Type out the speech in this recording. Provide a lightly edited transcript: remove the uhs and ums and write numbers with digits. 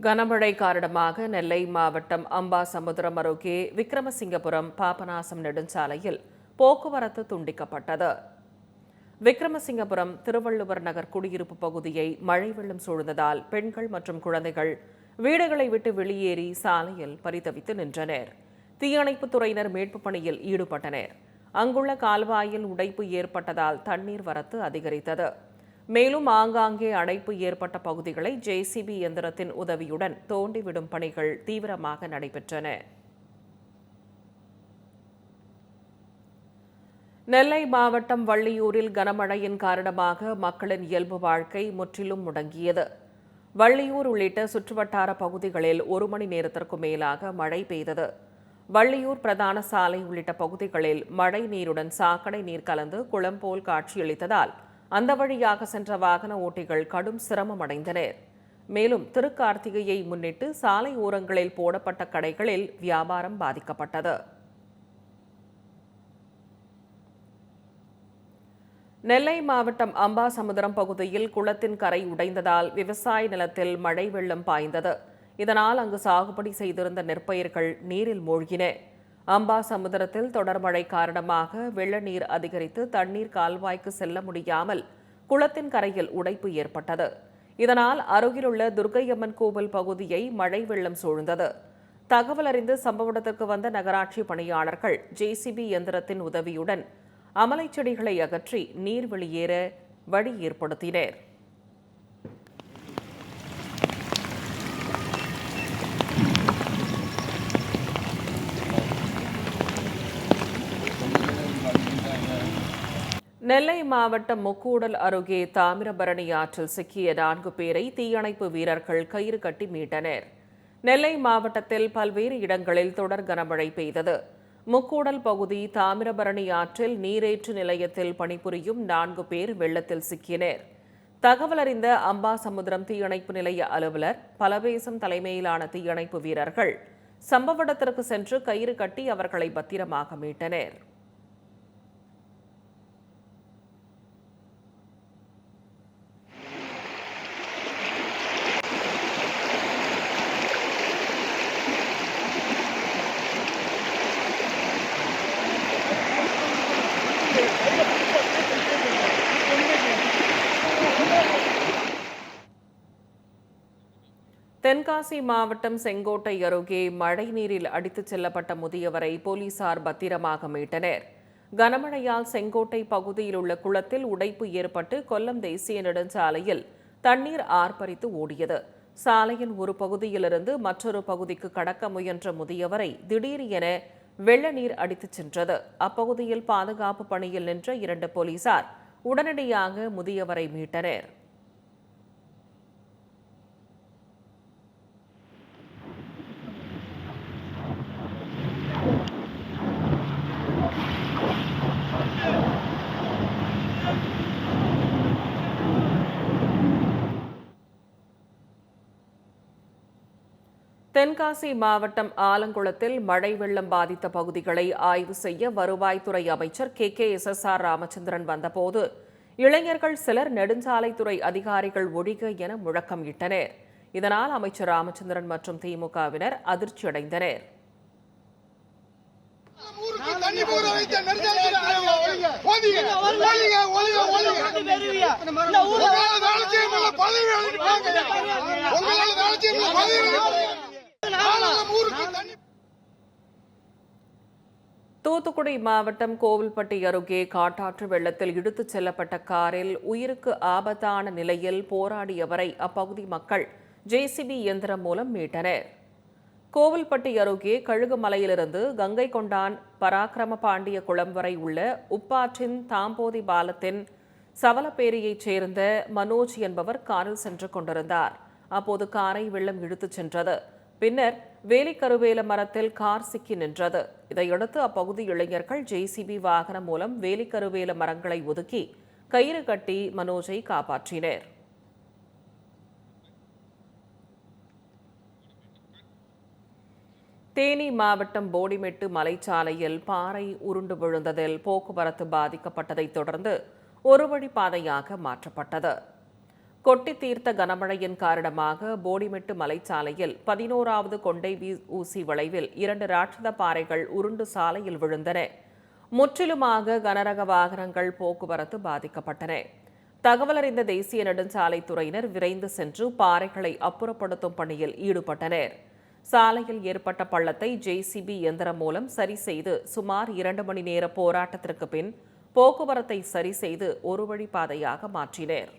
கனமழை காரணமாக நெல்லை மாவட்டம் அம்பாசமுத்திரம் அருகே விக்ரமசிங்கபுரம் பாபநாசம் நெடுஞ்சாலையில் போக்குவரத்து துண்டிக்கப்பட்டது. விக்ரமசிங்கபுரம் திருவள்ளுவர் நகர் குடியிருப்பு பகுதியை மழை வெள்ளம் சூழ்ந்ததால் பெண்கள் மற்றும் குழந்தைகள் வீடுகளை விட்டு வெளியேறி சாலையில் பரிதவித்து நின்றனர். தீயணைப்புத் துறையினர் மீட்புப் பணியில் ஈடுபட்டனர். அங்குள்ள கால்வாயில் உடைப்பு ஏற்பட்டதால் தண்ணீர் வரத்து அதிகரித்தது. மேலும் ஆங்காங்கே அடைப்பு ஏற்பட்ட பகுதிகளை ஜேசிபி இயந்திரத்தின் உதவியுடன் தோண்டிவிடும் பணிகள் தீவிரமாக நடைபெற்றன. நெல்லை மாவட்டம் வள்ளியூரில் கனமழையின் காரணமாக மக்களின் இயல்பு வாழ்க்கை முற்றிலும் முடங்கியது. வள்ளியூர் உள்ளிட்ட சுற்றுவட்டார பகுதிகளில் 1 மணி நேரத்திற்கும் மேலாக மழை பெய்தது. வள்ளியூர் பிரதான சாலை உள்ளிட்ட பகுதிகளில் மழை நீருடன் சாக்கடை நீர் கலந்து குளம் போல் காட்சியளித்ததால் அந்த வழியாக சென்ற வாகன ஓட்டிகள் கடும் சிரமம் அடைந்தனர். மேலும் திருக்கார்த்திகையை முன்னிட்டு சாலை ஓரங்களில் போடப்பட்ட கடைகளில் வியாபாரம் பாதிக்கப்பட்டது. நெல்லை மாவட்டம் அம்பாசமுத்திரம் பகுதியில் குளத்தின் கரை உடைந்ததால் விவசாய நிலத்தில் மழை வெள்ளம் பாய்ந்தது. இதனால் அங்கு சாகுபடி செய்திருந்த நெற்பயிர்கள் நீரில் மூழ்கின. அம்பாசமுத்திரத்தில் தொடர் மழை காரணமாக வெள்ள நீர் அதிகரித்து தண்ணீர் கால்வாய்க்கு செல்ல முடியாமல் குளத்தின் கரையில் உடைப்பு ஏற்பட்டது. இதனால் அருகிலுள்ள துர்க்கையம்மன் கோவில் பகுதியை மழை வெள்ளம் சூழ்ந்தது. தகவல் அறிந்து சம்பவ இடத்திற்கு வந்த நகராட்சி பணியாளர்கள் ஜேசிபி இயந்திரத்தின் உதவியுடன் அமலைச் செடிகளை அகற்றி நீர் வெளியேற வழி ஏற்படுத்தினர். நெல்லை மாவட்டம் முக்கூடல் அருகே தாமிரபரணி ஆற்றில் சிக்கிய 4 பேரை தீயணைப்பு வீரர்கள் கயிறு கட்டி மீட்டனர். நெல்லை மாவட்டத்தில் பல்வேறு இடங்களில் தொடர் கனமழை பெய்தது. முக்கூடல் பகுதி தாமிரபரணி ஆற்றில் நீரேற்று நிலையத்தில் பணிபுரியும் 4 பேர் வெள்ளத்தில் சிக்கினர். தகவல் அறிந்த அம்பாசமுத்திரம் தீயணைப்பு நிலைய அலுவலர் பலவேசம் தலைமையிலான தீயணைப்பு வீரர்கள் சம்பவ இடத்திற்கு சென்று கயிறு கட்டி அவர்களை பத்திரமாக மீட்டனர். தென்காசி மாவட்டம் செங்கோட்டை அருகே மழை நீரில் அடித்துச் செல்லப்பட்ட முதியவரை போலீசார் பத்திரமாக மீட்டனர். கனமழையால் செங்கோட்டை பகுதியில் உள்ள குளத்தில் உடைப்பு ஏற்பட்டு கொல்லம் தேசிய நெடுஞ்சாலையில் தண்ணீர் ஆர்ப்பரித்து ஓடியது. சாலையின் ஒரு பகுதியிலிருந்து மற்றொரு பகுதிக்கு கடக்க முயன்ற முதியவரை திடீரென வெள்ள நீர் அடித்துச் சென்றது. அப்பகுதியில் பாதுகாப்பு பணியில் நின்ற 2 போலீசார் உடனடியாக முதியவரை மீட்டனர். தென்காசி மாவட்டம் ஆலங்குளத்தில் மழை வெள்ளம் பாதித்த பகுதிகளை ஆய்வு செய்ய வருவாய்த்துறை அமைச்சர் KKSSR ராமச்சந்திரன் வந்தபோது இளைஞர்கள் சிலர் நெடுஞ்சாலைத்துறை அதிகாரிகள் ஒழிக என முழக்கமிட்டனர். இதனால் அமைச்சர் ராமச்சந்திரன் மற்றும் திமுகவினர் அதிர்ச்சியடைந்தனர். தூத்துக்குடி மாவட்டம் கோவில்பட்டி அருகே காட்டாற்று வெள்ளத்தில் இழுத்துச் செல்லப்பட்ட காரில் உயிருக்கு ஆபத்தான நிலையில் போராடியவரை அப்பகுதி மக்கள் ஜேசிபி இயந்திரம் மூலம் மீட்டனர். கோவில்பட்டி அருகே கழுகுமலையிலிருந்து கங்கை கொண்டான் பராக்கிரம பாண்டிய குளம் வரை உள்ள உப்பாற்றின் தாம்போதி பாலத்தின் சவலப்பேரியைச் சேர்ந்த மனோஜ் என்பவர் காரில் சென்று கொண்டிருந்தார். அப்போது காரை வெள்ளம் இழுத்துச் சென்றது. பின்னர் வேலிக்கருவேல மரத்தில் கார் சிக்கி நின்றது. இதையடுத்து அப்பகுதி இளைஞர்கள் ஜேசிபி வாகனம் மூலம் வேலிக்கருவேல மரங்களை ஒதுக்கி கயிறு கட்டி மனோஜை காப்பாற்றினர். தேனி மாவட்டம் போடிமெட்டு மலைச்சாலையில் பாறை உருண்டு விழுந்ததில் போக்குவரத்து பாதிக்கப்பட்டதைத் தொடர்ந்து ஒரு வழி பாதையாக மாற்றப்பட்டது. கொட்டி தீர்த்த கனமழையின் காரணமாக போடிமெட்டு மலைச்சாலையில் 11வது கொண்டை ஊசி வளைவில் 2 ராட்சத பாறைகள் உருண்டு சாலையில் விழுந்தன. முற்றிலுமாக கனரக வாகனங்கள் போக்குவரத்து பாதிக்கப்பட்டன. தகவலறிந்த தேசிய நெடுஞ்சாலைத்துறையினர் விரைந்து சென்று பாறைகளை அப்புறப்படுத்தும் பணியில் ஈடுபட்டனர். சாலையில் ஏற்பட்ட பள்ளத்தை JCB இயந்திரம் மூலம் சரி செய்து சுமார் 2 மணி நேர போராட்டத்திற்கு பின் போக்குவரத்தை சரி செய்து ஒரு வழி பாதையாக மாற்றினர்.